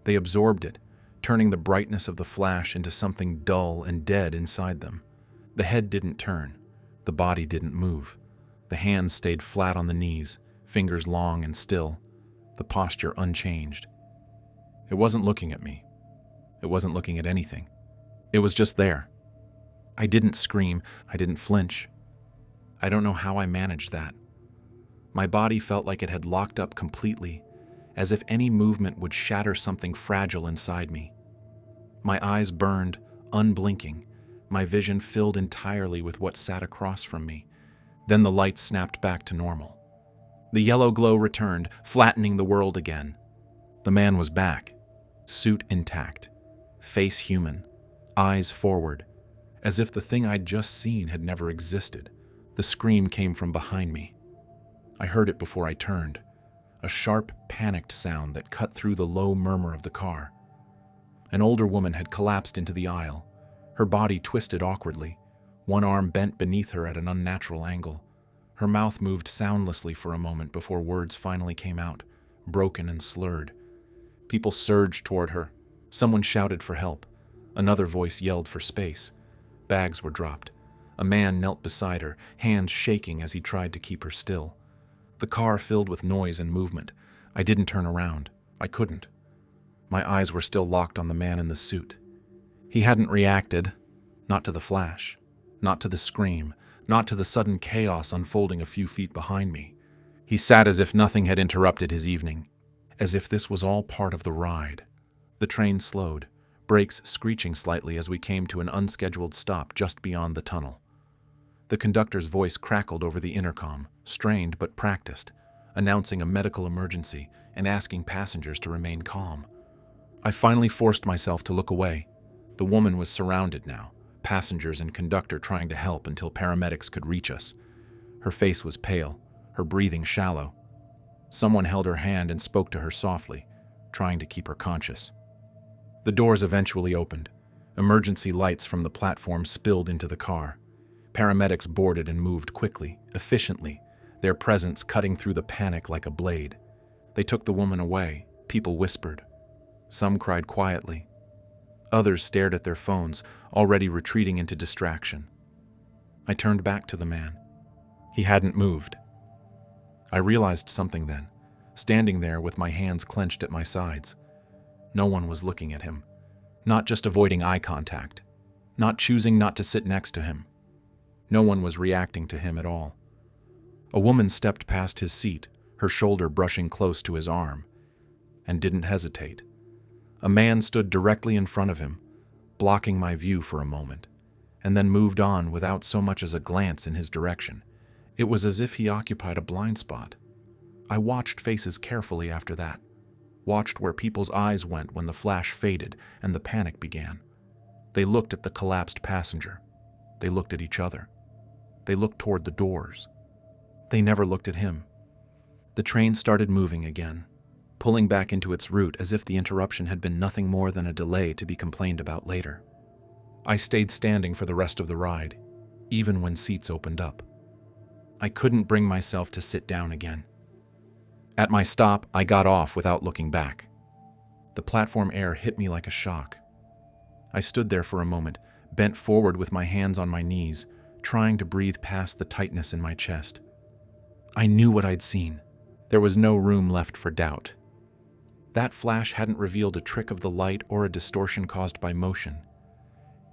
They absorbed it, turning the brightness of the flash into something dull and dead inside them. The head didn't turn. The body didn't move. The hands stayed flat on the knees, fingers long and still, the posture unchanged. It wasn't looking at me. It wasn't looking at anything. It was just there, I didn't scream. I didn't flinch. I don't know how I managed that. My body felt like it had locked up completely, as if any movement would shatter something fragile inside me. My eyes burned, unblinking, my vision filled entirely with what sat across from me. Then the lights snapped back to normal. The yellow glow returned, flattening the world again. The man was back, suit intact, face human, eyes forward, as if the thing I'd just seen had never existed. The scream came from behind me. I heard it before I turned, a sharp, panicked sound that cut through the low murmur of the car. An older woman had collapsed into the aisle, her body twisted awkwardly, one arm bent beneath her at an unnatural angle. Her mouth moved soundlessly for a moment before words finally came out, broken and slurred. People surged toward her. Someone shouted for help. Another voice yelled for space. Bags were dropped. A man knelt beside her, hands shaking as he tried to keep her still. The car filled with noise and movement. I didn't turn around. I couldn't. My eyes were still locked on the man in the suit. He hadn't reacted, not to the flash, not to the scream, not to the sudden chaos unfolding a few feet behind me. He sat as if nothing had interrupted his evening, as if this was all part of the ride. The train slowed, brakes screeching slightly as we came to an unscheduled stop just beyond the tunnel. The conductor's voice crackled over the intercom, strained but practiced, announcing a medical emergency and asking passengers to remain calm. I finally forced myself to look away. The woman was surrounded now, passengers and conductor trying to help until paramedics could reach us. Her face was pale, her breathing shallow. Someone held her hand and spoke to her softly, trying to keep her conscious. The doors eventually opened. Emergency lights from the platform spilled into the car. Paramedics boarded and moved quickly, efficiently, their presence cutting through the panic like a blade. They took the woman away. People whispered. Some cried quietly. Others stared at their phones, already retreating into distraction. I turned back to the man. He hadn't moved. I realized something then, standing there with my hands clenched at my sides. No one was looking at him, not just avoiding eye contact, not choosing not to sit next to him. No one was reacting to him at all. A woman stepped past his seat, her shoulder brushing close to his arm, and didn't hesitate. A man stood directly in front of him, blocking my view for a moment, and then moved on without so much as a glance in his direction. It was as if he occupied a blind spot. I watched faces carefully after that, watched where people's eyes went when the flash faded and the panic began. They looked at the collapsed passenger. They looked at each other. They looked toward the doors. They never looked at him. The train started moving again, pulling back into its route as if the interruption had been nothing more than a delay to be complained about later. I stayed standing for the rest of the ride, even when seats opened up. I couldn't bring myself to sit down again. At my stop, I got off without looking back. The platform air hit me like a shock. I stood there for a moment, bent forward with my hands on my knees, trying to breathe past the tightness in my chest. I knew what I'd seen. There was no room left for doubt. That flash hadn't revealed a trick of the light or a distortion caused by motion.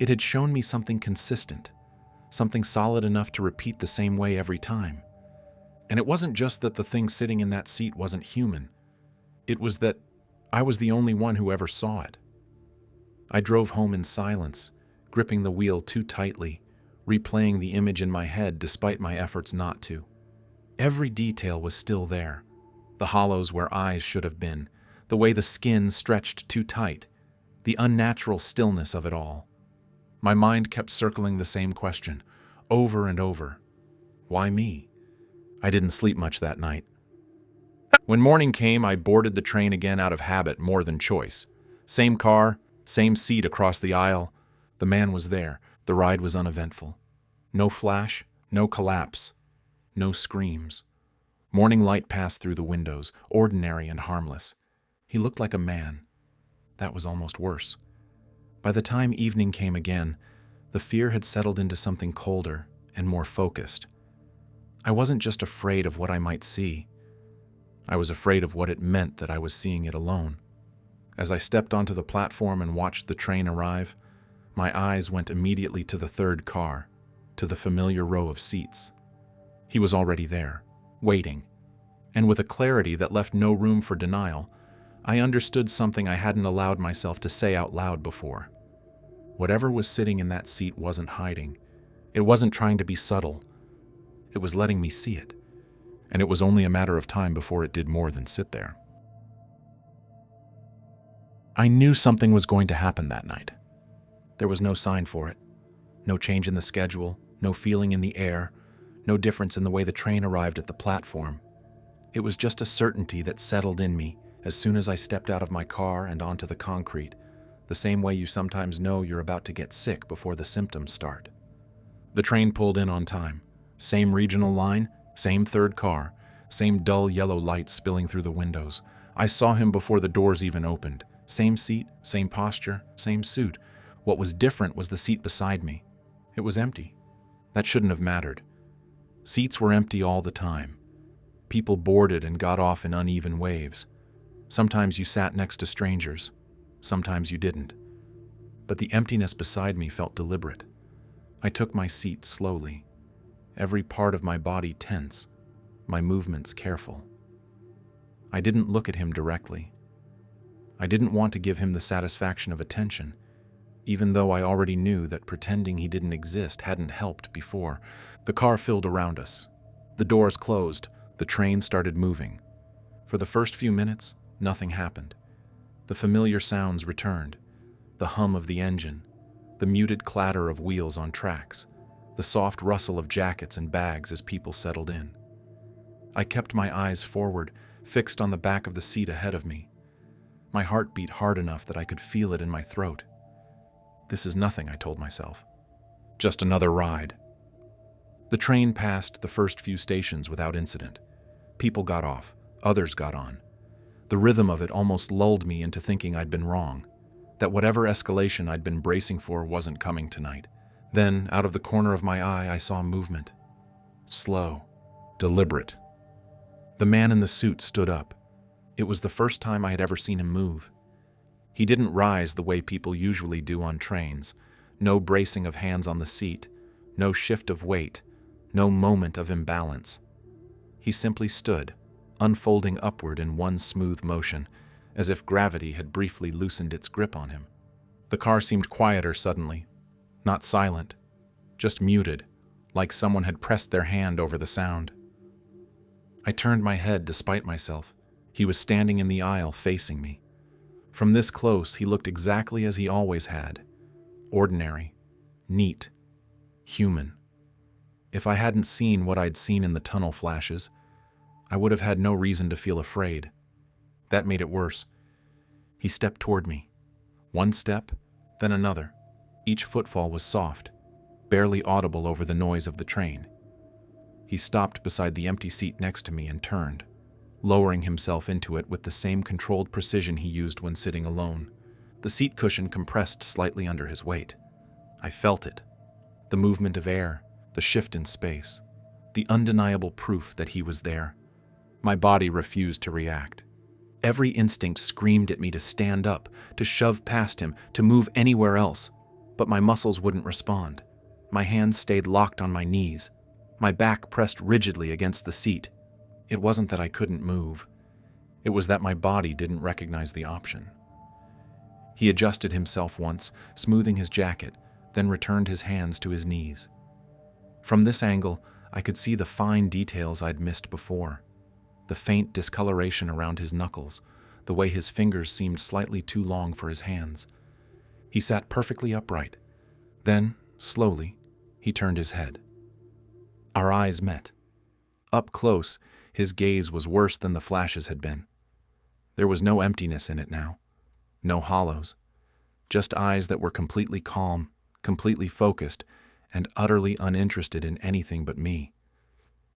It had shown me something consistent, something solid enough to repeat the same way every time. And it wasn't just that the thing sitting in that seat wasn't human. It was that I was the only one who ever saw it. I drove home in silence, gripping the wheel too tightly, replaying the image in my head despite my efforts not to. Every detail was still there. The hollows where eyes should have been, the way the skin stretched too tight, the unnatural stillness of it all. My mind kept circling the same question, over and over. Why me? I didn't sleep much that night. When morning came, I boarded the train again out of habit more than choice. Same car, same seat across the aisle. The man was there. The ride was uneventful. No flash, no collapse, no screams. Morning light passed through the windows, ordinary and harmless. He looked like a man. That was almost worse. By the time evening came again, the fear had settled into something colder and more focused. I wasn't just afraid of what I might see. I was afraid of what it meant that I was seeing it alone. As I stepped onto the platform and watched the train arrive, My eyes went immediately to the third car, to the familiar row of seats. He was already there, waiting, and with a clarity that left no room for denial, I understood something I hadn't allowed myself to say out loud before. Whatever was sitting in that seat wasn't hiding. It wasn't trying to be subtle. It was letting me see it, and it was only a matter of time before it did more than sit there. I knew something was going to happen that night. There was no sign for it. No change in the schedule, no feeling in the air, no difference in the way the train arrived at the platform. It was just a certainty that settled in me as soon as I stepped out of my car and onto the concrete, the same way you sometimes know you're about to get sick before the symptoms start. The train pulled in on time. Same regional line, same third car, same dull yellow light spilling through the windows. I saw him before the doors even opened. Same seat, same posture, same suit. What was different was the seat beside me. It was empty. That shouldn't have mattered. Seats were empty all the time. People boarded and got off in uneven waves. Sometimes you sat next to strangers. Sometimes you didn't. But the emptiness beside me felt deliberate. I took my seat slowly, every part of my body tense, my movements careful. I didn't look at him directly. I didn't want to give him the satisfaction of attention, even though I already knew that pretending he didn't exist hadn't helped before. The car filled around us. The doors closed. The train started moving. For the first few minutes, nothing happened. The familiar sounds returned. The hum of the engine, the muted clatter of wheels on tracks, the soft rustle of jackets and bags as people settled in. I kept my eyes forward, fixed on the back of the seat ahead of me. My heart beat hard enough that I could feel it in my throat. This is nothing, I told myself. Just another ride. The train passed the first few stations without incident. People got off, others got on. The rhythm of it almost lulled me into thinking I'd been wrong, that whatever escalation I'd been bracing for wasn't coming tonight. Then, out of the corner of my eye, I saw movement. Slow, deliberate. The man in the suit stood up. It was the first time I had ever seen him move. He didn't rise the way people usually do on trains. No bracing of hands on the seat, no shift of weight, no moment of imbalance. He simply stood, unfolding upward in one smooth motion, as if gravity had briefly loosened its grip on him. The car seemed quieter suddenly, not silent, just muted, like someone had pressed their hand over the sound. I turned my head despite myself. He was standing in the aisle facing me. From this close, he looked exactly as he always had. Ordinary, neat, human. If I hadn't seen what I'd seen in the tunnel flashes, I would have had no reason to feel afraid. That made it worse. He stepped toward me. One step, then another. Each footfall was soft, barely audible over the noise of the train. He stopped beside the empty seat next to me and turned, lowering himself into it with the same controlled precision he used when sitting alone. The seat cushion compressed slightly under his weight. I felt it. The movement of air, the shift in space, the undeniable proof that he was there. My body refused to react. Every instinct screamed at me to stand up, to shove past him, to move anywhere else, but my muscles wouldn't respond. My hands stayed locked on my knees. My back pressed rigidly against the seat. It wasn't that I couldn't move. It was that my body didn't recognize the option. He adjusted himself once, smoothing his jacket, then returned his hands to his knees. From this angle, I could see the fine details I'd missed before. The faint discoloration around his knuckles, the way his fingers seemed slightly too long for his hands. He sat perfectly upright. Then, slowly, he turned his head. Our eyes met. Up close, his gaze was worse than the flashes had been. There was no emptiness in it now, no hollows, just eyes that were completely calm, completely focused, and utterly uninterested in anything but me.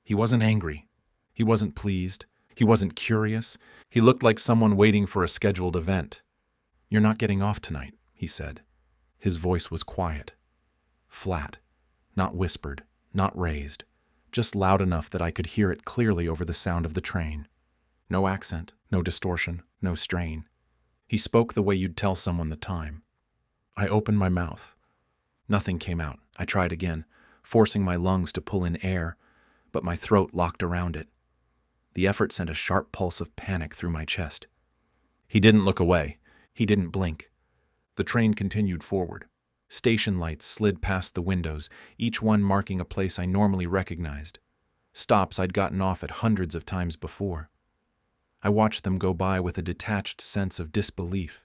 He wasn't angry. He wasn't pleased. He wasn't curious. He looked like someone waiting for a scheduled event. "You're not getting off tonight," he said. His voice was quiet, flat, not whispered, not raised, just loud enough that I could hear it clearly over the sound of the train. No accent, no distortion, no strain. He spoke the way you'd tell someone the time. I opened my mouth, Nothing came out. I tried again, forcing my lungs to pull in air, but my throat locked around it. The effort sent a sharp pulse of panic through my chest. He didn't look away. He didn't blink. The train continued forward. Station lights slid past the windows, each one marking a place I normally recognized. Stops I'd gotten off at hundreds of times before. I watched them go by with a detached sense of disbelief,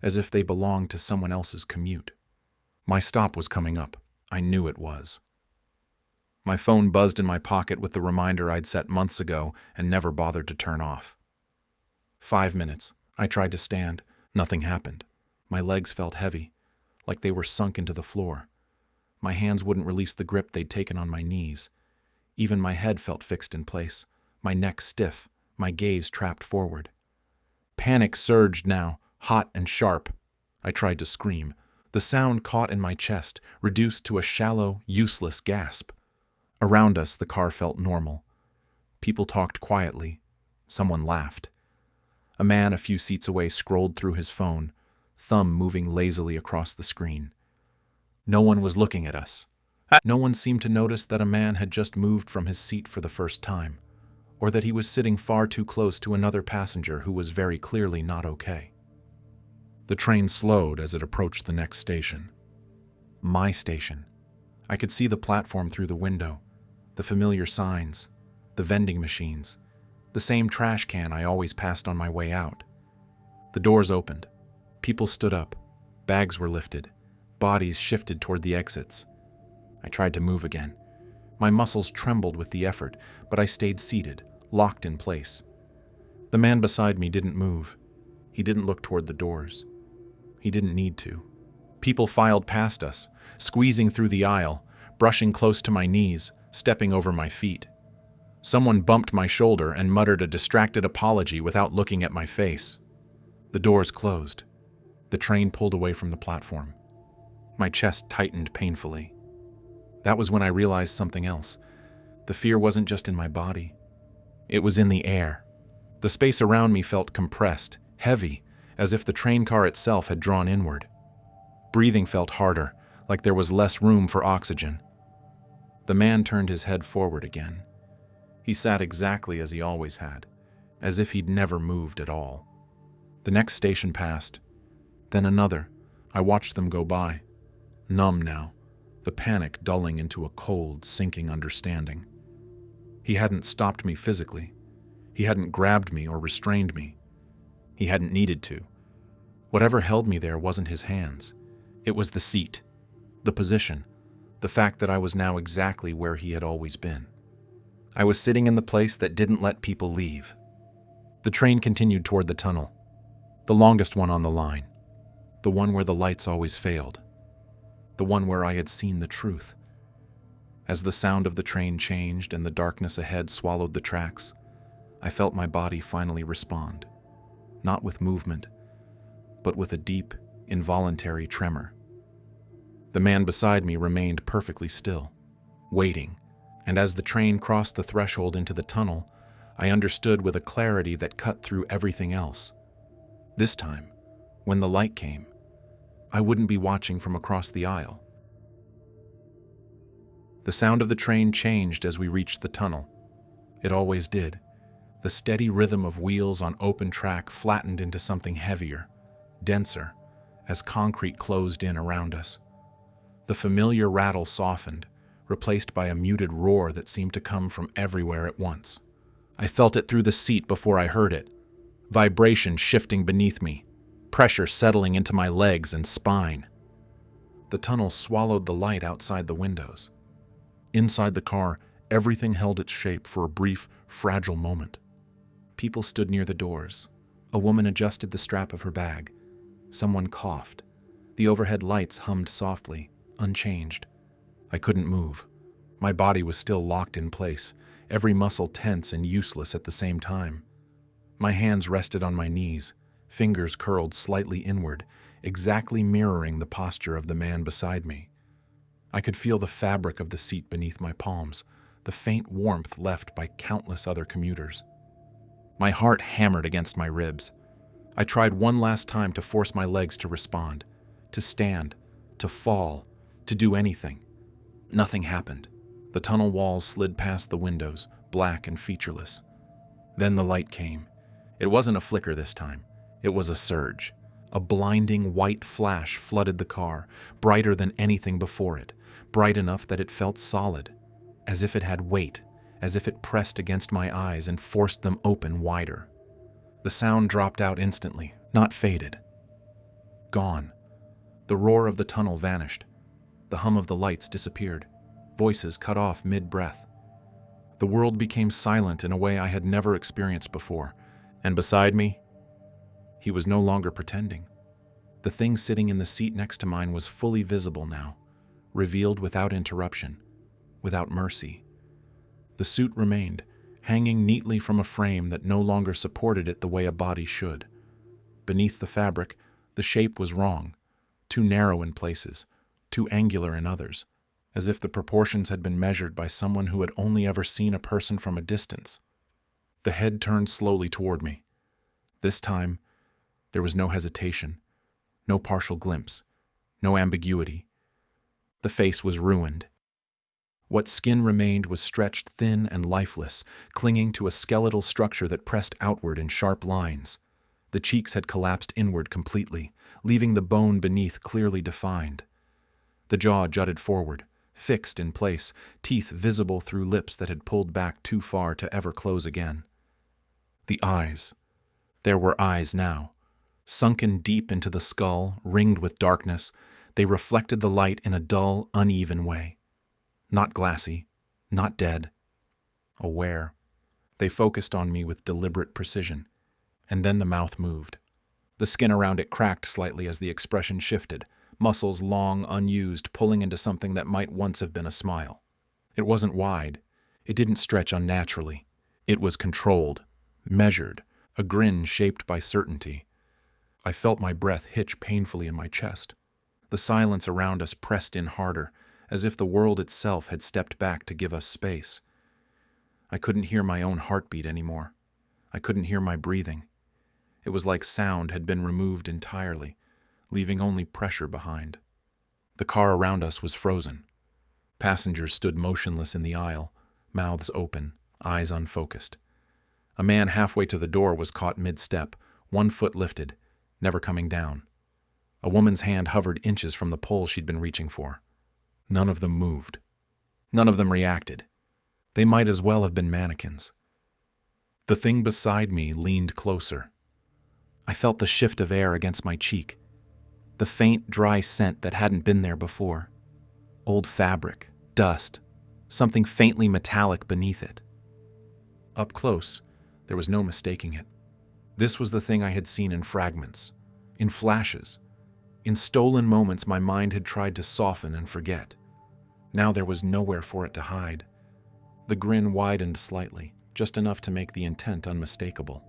as if they belonged to someone else's commute. My stop was coming up. I knew it was. My phone buzzed in my pocket with the reminder I'd set months ago and never bothered to turn off. 5 minutes. I tried to stand. Nothing happened. My legs felt heavy, like they were sunk into the floor. My hands wouldn't release the grip they'd taken on my knees. Even my head felt fixed in place, my neck stiff, my gaze trapped forward. Panic surged now, hot and sharp. I tried to scream. The sound caught in my chest, reduced to a shallow, useless gasp. Around us, the car felt normal. People talked quietly. Someone laughed. A man a few seats away scrolled through his phone, thumb moving lazily across the screen. No one was looking at us. No one seemed to notice that a man had just moved from his seat for the first time, or that he was sitting far too close to another passenger who was very clearly not okay. The train slowed as it approached the next station. My station. I could see the platform through the window, the familiar signs, the vending machines, the same trash can I always passed on my way out. The doors opened. People stood up. Bags were lifted. Bodies shifted toward the exits. I tried to move again. My muscles trembled with the effort, but I stayed seated, locked in place. The man beside me didn't move. He didn't look toward the doors. He didn't need to. People filed past us, squeezing through the aisle, brushing close to my knees, stepping over my feet. Someone bumped my shoulder and muttered a distracted apology without looking at my face. The doors closed. The train pulled away from the platform. My chest tightened painfully. That was when I realized something else. The fear wasn't just in my body. It was in the air. The space around me felt compressed, heavy, as if the train car itself had drawn inward. Breathing felt harder, like there was less room for oxygen. The man turned his head forward again. He sat exactly as he always had, as if he'd never moved at all. The next station passed. Then another. I watched them go by. Numb now, the panic dulling into a cold, sinking understanding. He hadn't stopped me physically. He hadn't grabbed me or restrained me. He hadn't needed to. Whatever held me there wasn't his hands. It was the seat, the position, the fact that I was now exactly where he had always been. I was sitting in the place that didn't let people leave. The train continued toward the tunnel, the longest one on the line, the one where the lights always failed, the one where I had seen the truth. As the sound of the train changed and the darkness ahead swallowed the tracks, I felt my body finally respond, not with movement, but with a deep, involuntary tremor. The man beside me remained perfectly still, waiting, and as the train crossed the threshold into the tunnel, I understood with a clarity that cut through everything else. This time, when the light came, I wouldn't be watching from across the aisle. The sound of the train changed as we reached the tunnel. It always did. The steady rhythm of wheels on open track flattened into something heavier, denser, as concrete closed in around us. The familiar rattle softened, replaced by a muted roar that seemed to come from everywhere at once. I felt it through the seat before I heard it. Vibration shifting beneath me, pressure settling into my legs and spine. The tunnel swallowed the light outside the windows. Inside the car, everything held its shape for a brief, fragile moment. People stood near the doors. A woman adjusted the strap of her bag. Someone coughed. The overhead lights hummed softly, unchanged. I couldn't move. My body was still locked in place, every muscle tense and useless at the same time. My hands rested on my knees, fingers curled slightly inward, exactly mirroring the posture of the man beside me. I could feel the fabric of the seat beneath my palms, the faint warmth left by countless other commuters. My heart hammered against my ribs. I tried one last time to force my legs to respond, to stand, to fall, to do anything. Nothing happened. The tunnel walls slid past the windows, black and featureless. Then the light came. It wasn't a flicker this time. It was a surge. A blinding white flash flooded the car, brighter than anything before it, bright enough that it felt solid, as if it had weight, as if it pressed against my eyes and forced them open wider. The sound dropped out instantly, not faded. Gone. The roar of the tunnel vanished. The hum of the lights disappeared. Voices cut off mid-breath. The world became silent in a way I had never experienced before, and beside me, he was no longer pretending. The thing sitting in the seat next to mine was fully visible now, revealed without interruption, without mercy. The suit remained, hanging neatly from a frame that no longer supported it the way a body should. Beneath the fabric, the shape was wrong, too narrow in places, too angular in others, as if the proportions had been measured by someone who had only ever seen a person from a distance. The head turned slowly toward me. This time, there was no hesitation, no partial glimpse, no ambiguity. The face was ruined. What skin remained was stretched thin and lifeless, clinging to a skeletal structure that pressed outward in sharp lines. The cheeks had collapsed inward completely, leaving the bone beneath clearly defined. The jaw jutted forward, fixed in place, teeth visible through lips that had pulled back too far to ever close again. The eyes. There were eyes now. Sunken deep into the skull, ringed with darkness, they reflected the light in a dull, uneven way. Not glassy, not dead. Aware. They focused on me with deliberate precision. And then the mouth moved. The skin around it cracked slightly as the expression shifted, muscles long unused pulling into something that might once have been a smile. It wasn't wide. It didn't stretch unnaturally. It was controlled, measured, a grin shaped by certainty. I felt my breath hitch painfully in my chest. The silence around us pressed in harder, as if the world itself had stepped back to give us space. I couldn't hear my own heartbeat anymore. I couldn't hear my breathing. It was like sound had been removed entirely, leaving only pressure behind. The car around us was frozen. Passengers stood motionless in the aisle, mouths open, eyes unfocused. A man halfway to the door was caught mid-step, one foot lifted, never coming down. A woman's hand hovered inches from the pole she'd been reaching for. None of them moved. None of them reacted. They might as well have been mannequins. The thing beside me leaned closer. I felt the shift of air against my cheek, the faint, dry scent that hadn't been there before. Old fabric, dust, something faintly metallic beneath it. Up close, there was no mistaking it. This was the thing I had seen in fragments, in flashes. In stolen moments my mind had tried to soften and forget. Now there was nowhere for it to hide. The grin widened slightly, just enough to make the intent unmistakable.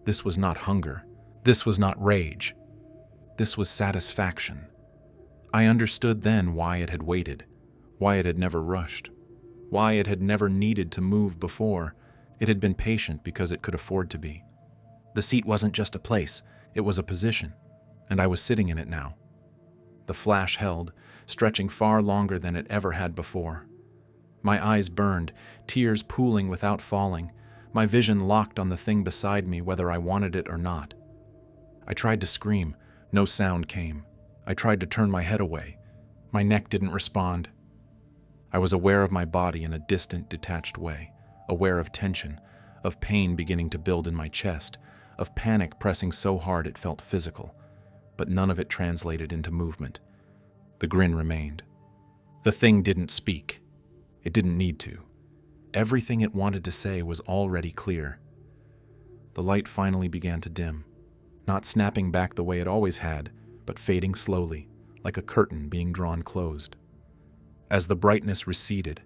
This was not hunger. This was not rage. This was satisfaction. I understood then why it had waited, why it had never rushed, why it had never needed to move before. It had been patient because it could afford to be. The seat wasn't just a place, it was a position, and I was sitting in it now. The flash held, stretching far longer than it ever had before. My eyes burned, tears pooling without falling, my vision locked on the thing beside me whether I wanted it or not. I tried to scream. No sound came. I tried to turn my head away. My neck didn't respond. I was aware of my body in a distant, detached way, aware of tension, of pain beginning to build in my chest, of panic pressing so hard it felt physical, but none of it translated into movement. The grin remained. The thing didn't speak. It didn't need to. Everything it wanted to say was already clear. The light finally began to dim. Not snapping back the way it always had, but fading slowly, like a curtain being drawn closed. As the brightness receded,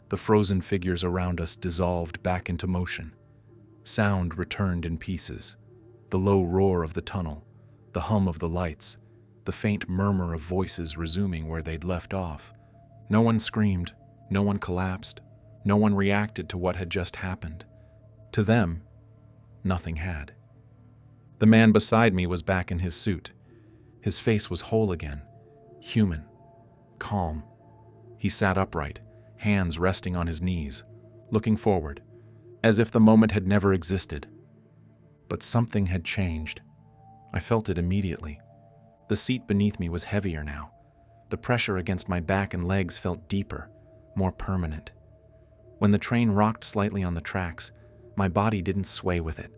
the frozen figures around us dissolved back into motion. Sound returned in pieces. The low roar of the tunnel, the hum of the lights, the faint murmur of voices resuming where they'd left off. No one screamed, no one collapsed, no one reacted to what had just happened. To them, nothing had. The man beside me was back in his suit. His face was whole again, human, calm. He sat upright, hands resting on his knees, looking forward, as if the moment had never existed. But something had changed. I felt it immediately. The seat beneath me was heavier now. The pressure against my back and legs felt deeper, more permanent. When the train rocked slightly on the tracks, my body didn't sway with it.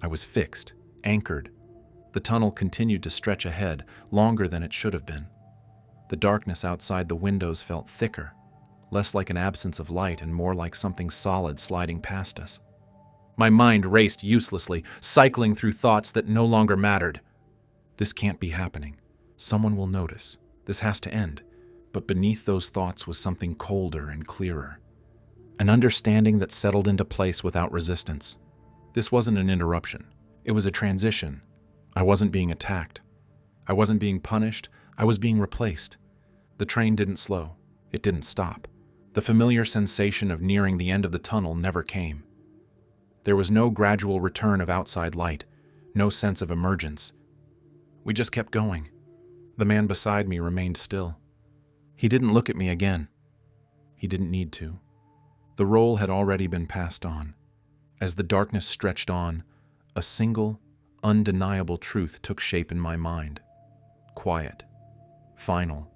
I was fixed, anchored. The tunnel continued to stretch ahead, longer than it should have been. The darkness outside the windows felt thicker, less like an absence of light and more like something solid sliding past us. My mind raced uselessly, cycling through thoughts that no longer mattered. This can't be happening. Someone will notice. This has to end. But beneath those thoughts was something colder and clearer. An understanding that settled into place without resistance. This wasn't an interruption. It was a transition. I wasn't being attacked. I wasn't being punished. I was being replaced. The train didn't slow. It didn't stop. The familiar sensation of nearing the end of the tunnel never came. There was no gradual return of outside light, no sense of emergence. We just kept going. The man beside me remained still. He didn't look at me again. He didn't need to. The role had already been passed on. As the darkness stretched on, a single, undeniable truth took shape in my mind. Quiet, final,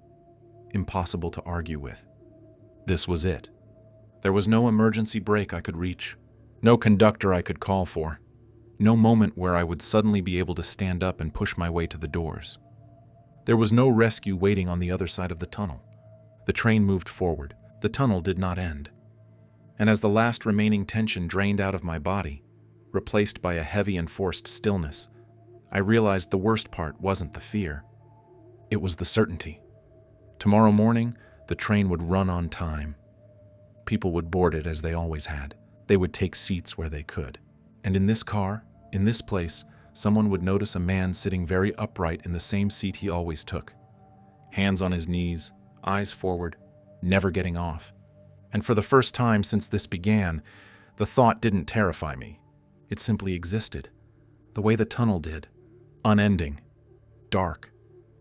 impossible to argue with. This was it. There was no emergency brake I could reach, no conductor I could call for, no moment where I would suddenly be able to stand up and push my way to the doors. There was no rescue waiting on the other side of the tunnel. The train moved forward. The tunnel did not end. And as the last remaining tension drained out of my body, replaced by a heavy and forced stillness, I realized the worst part wasn't the fear. It was the certainty. Tomorrow morning, the train would run on time. People would board it as they always had. They would take seats where they could. And in this car, in this place, someone would notice a man sitting very upright in the same seat he always took. Hands on his knees, eyes forward, never getting off. And for the first time since this began, the thought didn't terrify me. It simply existed, the way the tunnel did, unending, dark,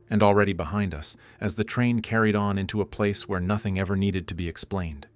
and already behind us, as the train carried on into a place where nothing ever needed to be explained.